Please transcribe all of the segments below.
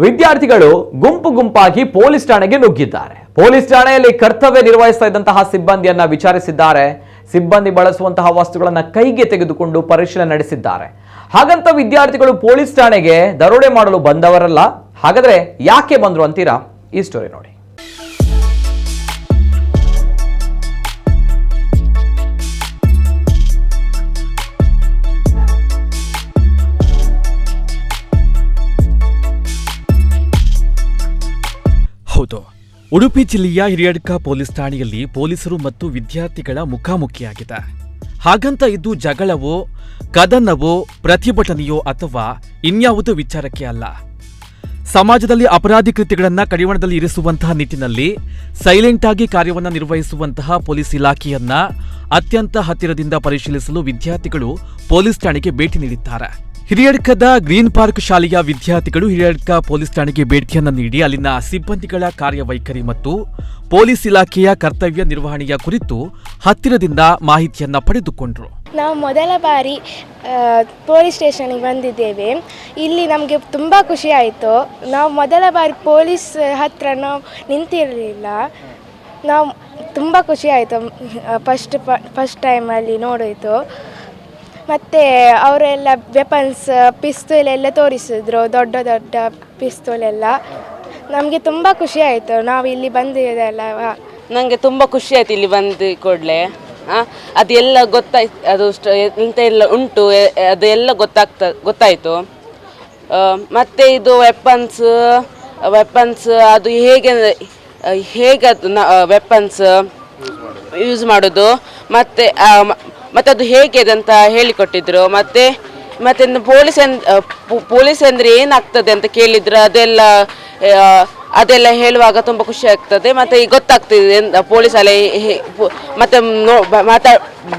ವಿದ್ಯಾರ್ಥಿಗಳು ಗುಂಪು ಗುಂಪಾಗಿ ಪೊಲೀಸ್ ಠಾಣೆಗೆ ನುಗ್ಗಿದ್ದಾರೆ. ಪೊಲೀಸ್ ಠಾಣೆಯಲ್ಲಿ ಕರ್ತವ್ಯ ನಿರ್ವಹಿಸ್ತಾ ಇದ್ದಂತಹ ಸಿಬ್ಬಂದಿಯನ್ನ ವಿಚಾರಿಸಿದ್ದಾರೆ. ಸಿಬ್ಬಂದಿ ಬಳಸುವಂತಹ ವಸ್ತುಗಳನ್ನು ಕೈಗೆ ತೆಗೆದುಕೊಂಡು ಪರಿಶೀಲನೆ ನಡೆಸಿದ್ದಾರೆ. ಹಾಗಂತ ವಿದ್ಯಾರ್ಥಿಗಳು ಪೊಲೀಸ್ ಠಾಣೆಗೆ ದರೋಡೆ ಮಾಡಲು ಬಂದವರಲ್ಲ. ಹಾಗಾದ್ರೆ ಯಾಕೆ ಬಂದ್ರು ಅಂತೀರಾ? ಈ ಸ್ಟೋರಿ ನೋಡಿ. ಹೌದು, ಉಡುಪಿ ಜಿಲ್ಲೆಯ ಹಿರಿಯಡ್ಕ ಪೊಲೀಸ್ ಠಾಣೆಯಲ್ಲಿ ಪೊಲೀಸರು ಮತ್ತು ವಿದ್ಯಾರ್ಥಿಗಳ ಮುಖಾಮುಖಿಯಾಗಿದೆ. ಹಾಗಂತ ಇದು ಜಗಳವೋ, ಕದನವೋ, ಪ್ರತಿಭಟನೆಯೋ ಅಥವಾ ಇನ್ಯಾವುದೋ ವಿಚಾರಕ್ಕೆ ಅಲ್ಲ. ಸಮಾಜದಲ್ಲಿ ಅಪರಾಧಿ ಕೃತ್ಯಗಳನ್ನು ಕಡಿವಾಣದಲ್ಲಿ ಇರಿಸುವಂತಹ ನಿಟ್ಟಿನಲ್ಲಿ ಸೈಲೆಂಟ್ ಆಗಿ ಕಾರ್ಯವನ್ನು ನಿರ್ವಹಿಸುವಂತಹ ಪೊಲೀಸ್ ಇಲಾಖೆಯನ್ನ ಅತ್ಯಂತ ಹತ್ತಿರದಿಂದ ಪರಿಶೀಲಿಸಲು ವಿದ್ಯಾರ್ಥಿಗಳು ಪೊಲೀಸ್ ಠಾಣೆಗೆ ಭೇಟಿ ನೀಡಿದ್ದಾರೆ. ಹಿರಿಯಡ್ಕದ ಗ್ರೀನ್ ಪಾರ್ಕ್ ಶಾಲೆಯ ವಿದ್ಯಾರ್ಥಿಗಳು ಹಿರಿಯಡ್ಕ ಪೊಲೀಸ್ ಠಾಣೆಗೆ ಭೇಟಿಯನ್ನು ನೀಡಿ ಅಲ್ಲಿನ ಸಿಬ್ಬಂದಿಗಳ ಕಾರ್ಯವೈಖರಿ ಮತ್ತು ಪೊಲೀಸ್ ಇಲಾಖೆಯ ಕರ್ತವ್ಯ ನಿರ್ವಹಣೆಯ ಕುರಿತು ಹತ್ತಿರದಿಂದ ಮಾಹಿತಿಯನ್ನ ಪಡೆದುಕೊಂಡರು. ನಾವು ಮೊದಲ ಬಾರಿ ಪೊಲೀಸ್ ಸ್ಟೇಷನ್ಗೆ ಬಂದಿದ್ದೇವೆ. ಇಲ್ಲಿ ನಮಗೆ ತುಂಬ ಖುಷಿ ಆಯಿತು. ನಾವು ಮೊದಲ ಬಾರಿ ಪೊಲೀಸ್ ಹತ್ರ ನಾವು ನಿಂತಿರಲಿಲ್ಲ. ನಾವು ತುಂಬ ಖುಷಿ ಆಯಿತು ಫಸ್ಟ್ ಟೈಮಲ್ಲಿ ನೋಡಿದ್ದು. ಮತ್ತು ಅವರೆಲ್ಲ ವೆಪನ್ಸ್, ಪಿಸ್ತೂಲ್ ಎಲ್ಲ ತೋರಿಸಿದ್ರು, ದೊಡ್ಡ ದೊಡ್ಡ ಪಿಸ್ತೂಲ್ ಎಲ್ಲ. ನಮಗೆ ತುಂಬ ಖುಷಿ ಆಯಿತು ನಾವು ಇಲ್ಲಿ ಬಂದಿದ್ದೆಲ್ಲ. ನನಗೆ ತುಂಬ ಖುಷಿ ಆಯಿತು ಇಲ್ಲಿ ಬಂದ ಕೂಡಲೇ. ಅದೆಲ್ಲ ಗೊತ್ತಾಯ್ತು, ಅದು ಎಂತ ಎಲ್ಲ ಉಂಟು ಅದೆಲ್ಲ ಗೊತ್ತಾಯಿತು. ಮತ್ತು ಇದು ವೆಪನ್ಸ್ ಅದು ಹೇಗೆ ಅದು ವೆಪನ್ಸ್ ಯೂಸ್ ಮಾಡೋದು ಮತ್ತು ಅದು ಹೇಗೆ ಅಂತ ಹೇಳಿಕೊಟ್ಟಿದ್ರು. ಮತ್ತು ಪೊಲೀಸ್ ಅಂದರೆ ಏನಾಗ್ತದೆ ಅಂತ ಕೇಳಿದ್ರು. ಅದೆಲ್ಲ ಹೇಳುವಾಗ ತುಂಬ ಖುಷಿ ಆಗ್ತದೆ. ಮತ್ತು ಈಗ ಗೊತ್ತಾಗ್ತದೆ ಪೊಲೀಸಲ್ಲಿ ಮತ್ತು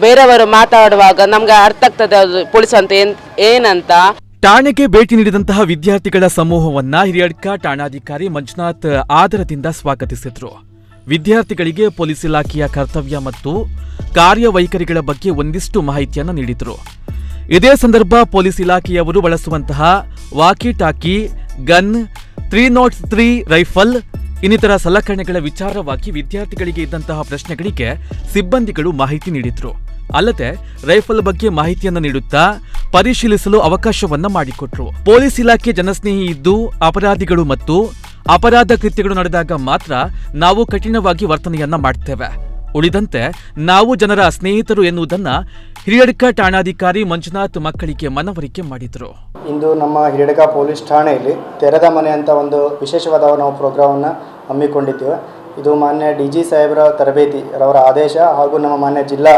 ಬೇರೆಯವರು ಮಾತಾಡುವಾಗ ನಮ್ಗೆ ಅರ್ಥ ಆಗ್ತದೆ ಅದು ಪೊಲೀಸ್ ಅಂತ ಏನಂತ. ಠಾಣೆಗೆ ಭೇಟಿ ನೀಡಿದಂತಹ ವಿದ್ಯಾರ್ಥಿಗಳ ಸಮೂಹವನ್ನ ಹಿರಿಯಡ್ಕ ಠಾಣಾಧಿಕಾರಿ ಮಂಜುನಾಥ್ ಆದರದಿಂದ ಸ್ವಾಗತಿಸಿದ್ರು. ವಿದ್ಯಾರ್ಥಿಗಳಿಗೆ ಪೊಲೀಸ್ ಇಲಾಖೆಯ ಕರ್ತವ್ಯ ಮತ್ತು ಕಾರ್ಯವೈಖರಿಗಳ ಬಗ್ಗೆ ಒಂದಿಷ್ಟು ಮಾಹಿತಿಯನ್ನು ನೀಡಿದರು. ಇದೇ ಸಂದರ್ಭ ಪೊಲೀಸ್ ಇಲಾಖೆಯವರು ಬಳಸುವಂತಹ ವಾಕಿ ಟಾಕಿ, ಗನ್, 303 ರೈಫಲ್ ಇನ್ನಿತರ ಸಲಕರಣೆಗಳ ವಿಚಾರವಾಗಿ ವಿದ್ಯಾರ್ಥಿಗಳಿಗೆ ಇದ್ದಂತಹ ಪ್ರಶ್ನೆಗಳಿಗೆ ಸಿಬ್ಬಂದಿಗಳು ಮಾಹಿತಿ ನೀಡಿದ್ರು. ಅಲ್ಲದೆ ರೈಫಲ್ ಬಗ್ಗೆ ಮಾಹಿತಿಯನ್ನು ನೀಡುತ್ತಾ ಪರಿಶೀಲಿಸಲು ಅವಕಾಶವನ್ನ ಮಾಡಿಕೊಟ್ರು. ಪೊಲೀಸ್ ಇಲಾಖೆ ಜನಸ್ನೇಹಿ ಇದ್ದು ಅಪರಾಧಿಗಳು ಮತ್ತು ಅಪರಾಧ ಕೃತ್ಯಗಳು ನಡೆದಾಗ ಮಾತ್ರ ನಾವು ಕಠಿಣವಾಗಿ ವರ್ತನೆಯನ್ನ ಮಾಡ್ತೇವೆ. ಉಳಿದಂತೆ ನಾವು ಜನರ ಸ್ನೇಹಿತರು ಎನ್ನುವುದನ್ನ ಹಿರಿಯಡ್ಕ ಠಾಣಾಧಿಕಾರಿ ಮಂಜುನಾಥ್ ಮಕ್ಕಳಿಗೆ ಮನವರಿಕೆ ಮಾಡಿದರು. ಇಂದು ನಮ್ಮ ಹಿರಿಯಡ್ಕ ಪೊಲೀಸ್ ಠಾಣೆಯಲ್ಲಿ ತೆರೆದ ಮನೆ ಅಂತ ಒಂದು ವಿಶೇಷವಾದ ನಾವು ಪ್ರೋಗ್ರಾಮನ್ನು ಹಮ್ಮಿಕೊಂಡಿದ್ದೇವೆ. ಇದು ಮಾನ್ಯ DG ಸಾಹೇಬರ ತರಬೇತಿ ರವರ ಆದೇಶ ಹಾಗೂ ನಮ್ಮ ಮಾನ್ಯ ಜಿಲ್ಲಾ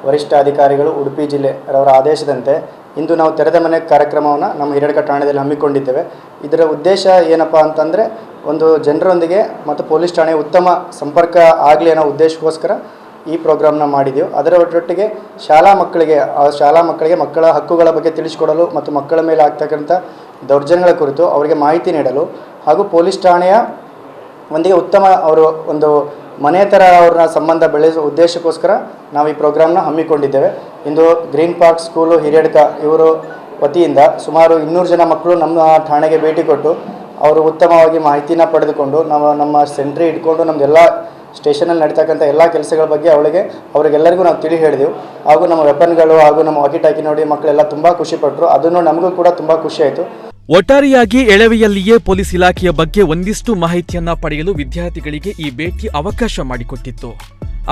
ವರಿಷ್ಠ ಅಧಿಕಾರಿಗಳು ಉಡುಪಿ ಜಿಲ್ಲೆ ರವರ ಆದೇಶದಂತೆ ಇಂದು ನಾವು ತೆರೆದ ಮನೆ ಕಾರ್ಯಕ್ರಮವನ್ನು ನಮ್ಮ ಹಿರಿಯಡ್ಕ ಠಾಣೆಯಲ್ಲಿ ಹಮ್ಮಿಕೊಂಡಿದ್ದೇವೆ. ಇದರ ಉದ್ದೇಶ ಏನಪ್ಪ ಅಂತಂದರೆ ಒಂದು ಜನರೊಂದಿಗೆ ಮತ್ತು ಪೊಲೀಸ್ ಠಾಣೆ ಉತ್ತಮ ಸಂಪರ್ಕ ಆಗಲಿ ಅನ್ನೋ ಉದ್ದೇಶಕ್ಕೋಸ್ಕರ ಈ ಪ್ರೋಗ್ರಾಮ್ನ ಮಾಡಿದೆವು. ಅದರ ಒಟ್ಟೊಟ್ಟಿಗೆ ಶಾಲಾ ಮಕ್ಕಳಿಗೆ ಮಕ್ಕಳ ಹಕ್ಕುಗಳ ಬಗ್ಗೆ ತಿಳಿಸಿಕೊಡಲು ಮತ್ತು ಮಕ್ಕಳ ಮೇಲೆ ಆಗ್ತಕ್ಕಂಥ ದೌರ್ಜನ್ಯಗಳ ಕುರಿತು ಅವರಿಗೆ ಮಾಹಿತಿ ನೀಡಲು ಹಾಗೂ ಪೊಲೀಸ್ ಠಾಣೆಯ ಒಂದಿಗೆ ಉತ್ತಮ ಅವರು ಒಂದು ಮನೆ ಥರ ಅವ್ರನ್ನ ಸಂಬಂಧ ಬೆಳೆಸುವ ಉದ್ದೇಶಕ್ಕೋಸ್ಕರ ನಾವು ಈ ಪ್ರೋಗ್ರಾಮ್ನ ಹಮ್ಮಿಕೊಂಡಿದ್ದೇವೆ. ಇಂದು ಗ್ರೀನ್ ಪಾರ್ಕ್ ಸ್ಕೂಲು ಹಿರಿಯಡ್ಕ ಇವರು ವತಿಯಿಂದ ಸುಮಾರು 200 ಜನ ಮಕ್ಕಳು ನಮ್ಮ ಠಾಣೆಗೆ ಭೇಟಿ ಕೊಟ್ಟು ಅವರು ಉತ್ತಮವಾಗಿ ಮಾಹಿತಿನ ಪಡೆದುಕೊಂಡು ನಮ್ಮ ಸೆಂಟ್ರಿ ಇಟ್ಕೊಂಡು ನಮ್ಮದೆಲ್ಲ ಸ್ಟೇಷನಲ್ಲಿ ನಡೀತಕ್ಕಂಥ ಎಲ್ಲ ಕೆಲಸಗಳ ಬಗ್ಗೆ ಅವರಿಗೆಲ್ಲರಿಗೂ ನಾವು ತಿಳಿ ಹೇಳಿದೆವು. ಹಾಗೂ ನಮ್ಮ ವೆಪನ್ಗಳು ಹಾಗೂ ನಮ್ಮ ವಾಕಿ ಟಾಕಿ ನೋಡಿ ಮಕ್ಕಳೆಲ್ಲ ತುಂಬ ಖುಷಿಪಟ್ಟರು. ಅದನ್ನು ನಮಗೂ ಕೂಡ ತುಂಬ ಖುಷಿಯಾಯಿತು. ಒಟ್ಟಾರೆಯಾಗಿ ಎಳವೆಯಲ್ಲಿಯೇ ಪೊಲೀಸ್ ಇಲಾಖೆಯ ಬಗ್ಗೆ ಒಂದಿಷ್ಟು ಮಾಹಿತಿಯನ್ನ ಪಡೆಯಲು ವಿದ್ಯಾರ್ಥಿಗಳಿಗೆ ಈ ಭೇಟಿ ಅವಕಾಶ ಮಾಡಿಕೊಟ್ಟಿತ್ತು.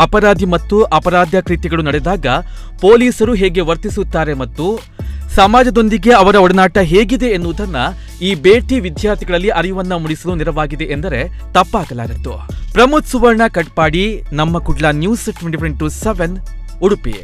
ಅಪರಾಧಿ ಮತ್ತು ಅಪರಾಧ ಕೃತ್ಯಗಳು ನಡೆದಾಗ ಪೊಲೀಸರು ಹೇಗೆ ವರ್ತಿಸುತ್ತಾರೆ ಮತ್ತು ಸಮಾಜದೊಂದಿಗೆ ಅವರ ಒಡನಾಟ ಹೇಗಿದೆ ಎನ್ನುವುದನ್ನ ಈ ಭೇಟಿ ವಿದ್ಯಾರ್ಥಿಗಳಲ್ಲಿ ಅರಿವನ್ನ ಮೂಡಿಸಲು ನೆರವಾಗಿದೆ ಎಂದರೆ ತಪ್ಪಾಗಲಾರದು. ಪ್ರಮೋದ್ ಸುವರ್ಣ ಕಟ್ಪಾಡಿ, ನಮ್ಮ ಕುಡ್ಲ ನ್ಯೂಸ್ 24/7 ಉಡುಪಿ.